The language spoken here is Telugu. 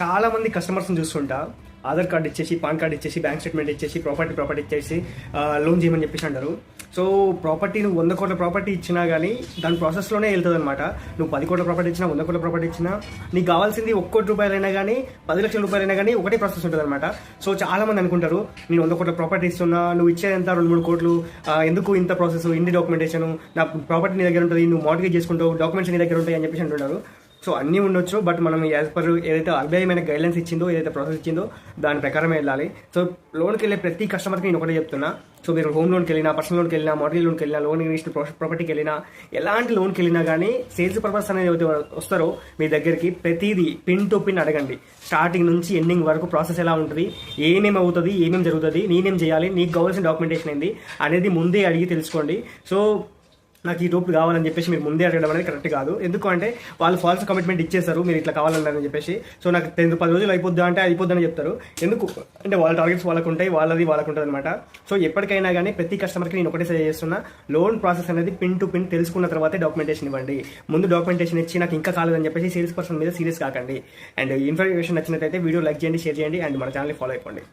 చాలా మంది కస్టమర్స్ని చూస్తుంటా ఆధార్ కార్డు ఇచ్చేసి, పాన్ కార్డు ఇచ్చేసి, బ్యాంక్ స్టేట్మెంట్ ఇచ్చేసి, ప్రాపర్టీ ఇచ్చేసి లోన్ చేయమని చెప్పేసి అంటారు. సో ప్రాపర్టీ నువ్వు 100 కోట్ల ప్రాపర్టీ ఇచ్చినా కానీ దాని ప్రాసెస్లోనే వెళ్తుంది అనమాట. నువ్వు 10 కోట్ల ప్రాపర్టీ ఇచ్చినా, 100 కోట్ల ప్రాపర్టీ ఇచ్చినా నీకు కావాల్సింది 1 కోటి రూపాయలైనా కానీ, 10 లక్షల రూపాయలైనా కానీ ఒకటే ప్రాసెస్ ఉంటుంది అనమాట. సో చాలా మంది అనుకుంటారు, నేను 100 కోట్ల ప్రాపర్టీ ఇస్తున్నా, నువ్వు ఇచ్చేదంతా 2-3 కోట్లు, ఎందుకు ఇంత ప్రాసెస్, ఇన్ని డాక్యుమెంటేషన్, నా ప్రాపర్టీ నీ దగ్గర ఉంటుంది, నువ్వు మార్టిగేజ్ చేసుకుంటావు, డాక్యుమెంట్స్ నీ దగ్గర ఉంటాయి అని చెప్పేసి అంటున్నారు. సో అన్నీ ఉండొచ్చు, బట్ మనం యాజ్ పర్ ఏదైతే RBI గైడ్లైన్స్ ఇచ్చిందో, ఏదైతే ప్రాసెస్ ఇచ్చిందో దాని ప్రకారమే వెళ్ళాలి. సో లోన్కి వెళ్ళే ప్రతి కస్టమర్కి నేను ఒకటే చెప్తున్నా. సో మీరు హోమ్ లోన్కి వెళ్ళినా, పర్సనల్ లోన్కి వెళ్ళినా, మార్టిగేజ్ లోన్కి వెళ్ళినా, లోన్ ఇన్వెస్ట్ ప్రాపర్టీకి వెళ్ళినా, ఎలాంటి లోన్కి వెళ్ళినా కానీ సేల్స్ పర్పస్ అనేది ఏదైతే వస్తారో మీ దగ్గరికి ప్రతిదీ పిన్ టు పిన్ అడగండి. స్టార్టింగ్ నుంచి ఎండింగ్ వరకు ప్రాసెస్ ఎలా ఉంటుంది, ఏమేమి అవుతుంది, ఏమేమి జరుగుతుంది, నేనేం చేయాలి, నీకు కావాల్సిన డాక్యుమెంటేషన్ ఏంది అనేది ముందే అడిగి తెలుసుకోండి. సో నాకు ఈ రూపు కావాలని చెప్పేసి మీరు ముందే అడగడం అనేది కరెక్ట్ కాదు. ఎందుకు అంటే వాళ్ళు ఫాల్స్ కమిట్మెంట్ ఇచ్చేస్తారు, మీరు ఇట్లా కావాలన్నారని చెప్పేసి. సో నాకు 10 రోజులు అయిపోద్దా అంటే అయిపోద్దని చెప్తారు. ఎందుకు అంటే వాళ్ళ టార్గెట్స్ వాళ్ళకు ఉంటాయి, వాళ్ళది వాళ్ళకు ఉంటుంది అనమాట. సో ఎప్పటికైనా కానీ ప్రతి కస్టమర్కి నేను ఒకటే సజెస్ట్ చేస్తున్నా, లోన్ ప్రాసెస్ అనేది పిన్ టు పిన్ తెలుసుకున్న తర్వాతే డాక్యుమెంటేషన్ ఇవ్వండి. ముందు డాక్యుమెంటేషన్ ఇచ్చి నాకు ఇంకా కాలేదని చెప్పేసి సేల్స్ పర్సన్ మీద సీరియస్ కాకండి. అండ్ ఇన్ఫర్మేషన్ నచ్చినట్లయితే వీడియో లైక్ చేయండి, షేర్ చేయండి, అండ్ మన ఛానల్ని ఫాలో అయిపోండి.